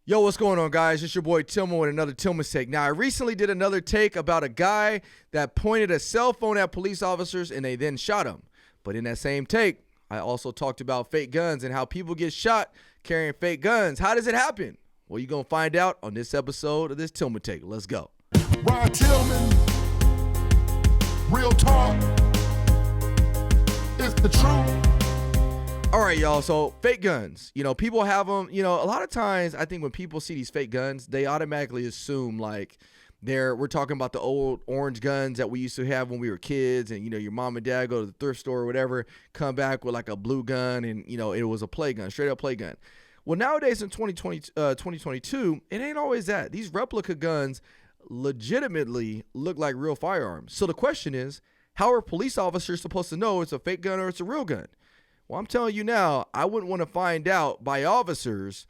Yo, what's going on, guys? It's your boy Tillman with another Tillman's Take. Now, I recently did another take about a guy that pointed a cell phone at police officers and they then shot him. But in that same take, I also talked about fake guns and how people get shot carrying fake guns. How does it happen? Well, you're going to find out on this episode of this Tillman Take. Let's go. Ryan Tillman, real talk, it's the truth. All right, y'all. So fake guns, people have them, a lot of times I think when people see these fake guns, they automatically assume like we're talking about the old orange guns that we used to have when we were kids and, your mom and dad go to the thrift store or whatever, come back with like a blue gun and, it was a play gun, straight up play gun. Well, nowadays in 2022, it ain't always that. These replica guns legitimately look like real firearms. So the question is, how are police officers supposed to know it's a fake gun or it's a real gun? Well, I'm telling you now, I wouldn't want to find out by officers,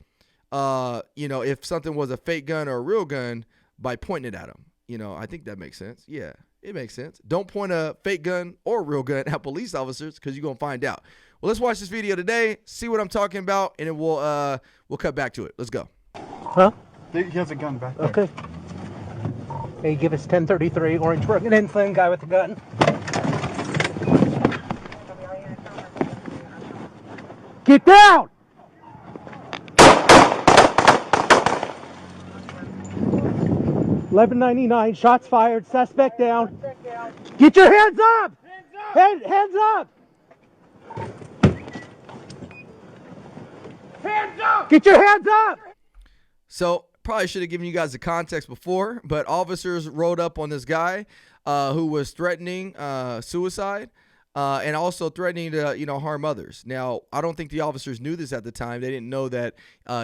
if something was a fake gun or a real gun by pointing it at them. I think that makes sense. Yeah, it makes sense. Don't point a fake gun or a real gun at police officers because you're going to find out. Well, let's watch this video today, see what I'm talking about, and then we'll cut back to it. Let's go. Huh? He has a gun back there. Okay. Hey, give us 1033 orange working in thing guy with the gun. Get down! $11.99, shots fired, suspect down. Get your hands up! Hands up! Hands up! Get your hands up! So probably should have given you guys the context before, but officers rode up on this guy who was threatening suicide. And also threatening to, harm others. Now, I don't think the officers knew this at the time. They didn't know that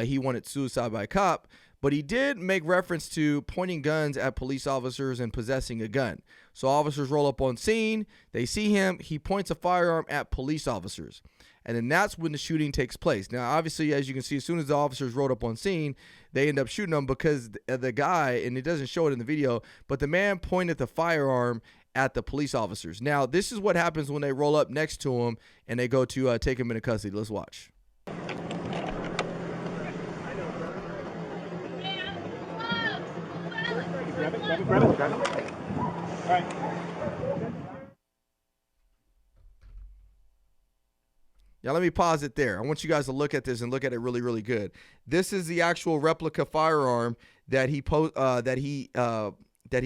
he wanted suicide by a cop. But he did make reference to pointing guns at police officers and possessing a gun. So officers roll up on scene. They see him. He points a firearm at police officers. And then that's when the shooting takes place. Now, obviously, as you can see, as soon as the officers rolled up on scene, they end up shooting him because the guy, and it doesn't show it in the video, but the man pointed the firearm at the police officers. Now, this is what happens when they roll up next to him and they go to take him into custody. Let's watch. Grab it. All right. Now, let me pause it there. I want you guys to look at this and look at it really, really good. This is the actual replica firearm that he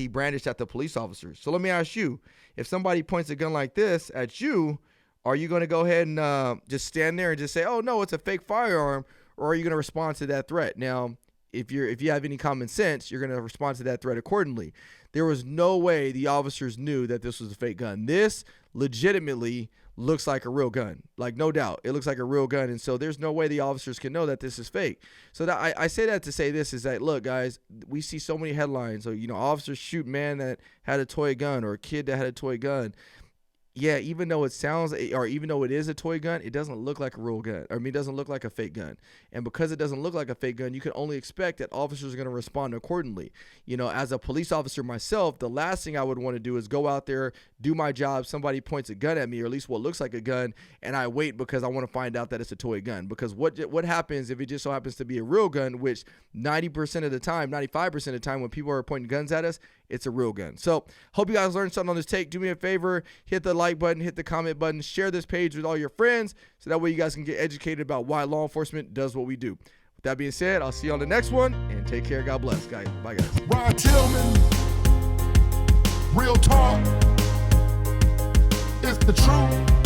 brandished at the police officers. So let me ask you, if somebody points a gun like this at you, are you going to go ahead and just stand there and just say, oh, no, it's a fake firearm, or are you going to respond to that threat? Now, if you have any common sense, you're going to respond to that threat accordingly. There was no way the officers knew that this was a fake gun. This legitimately looks like a real gun, like no doubt. It looks like a real gun, and so there's no way the officers can know that this is fake. So that I say that to say this is that, look, guys, we see so many headlines. So, officers shoot man that had a toy gun or a kid that had a toy gun. Yeah, even though it sounds, or even though it is a toy gun, it doesn't look like a real gun. It doesn't look like a fake gun. And because it doesn't look like a fake gun, you can only expect that officers are going to respond accordingly. As a police officer myself, the last thing I would want to do is go out there, do my job, somebody points a gun at me, or at least what looks like a gun, and I wait because I want to find out that it's a toy gun. Because what happens if it just so happens to be a real gun, which 90% of the time, 95% of the time when people are pointing guns at us, it's a real gun. So hope you guys learned something on this take. Do me a favor, hit the like button, hit the comment button, share this page with all your friends so that way you guys can get educated about why law enforcement does what we do. With that being said, I'll see you on the next one, and take care. God bless, guys. Bye, guys. Ryan Tillman, real talk, it's the truth.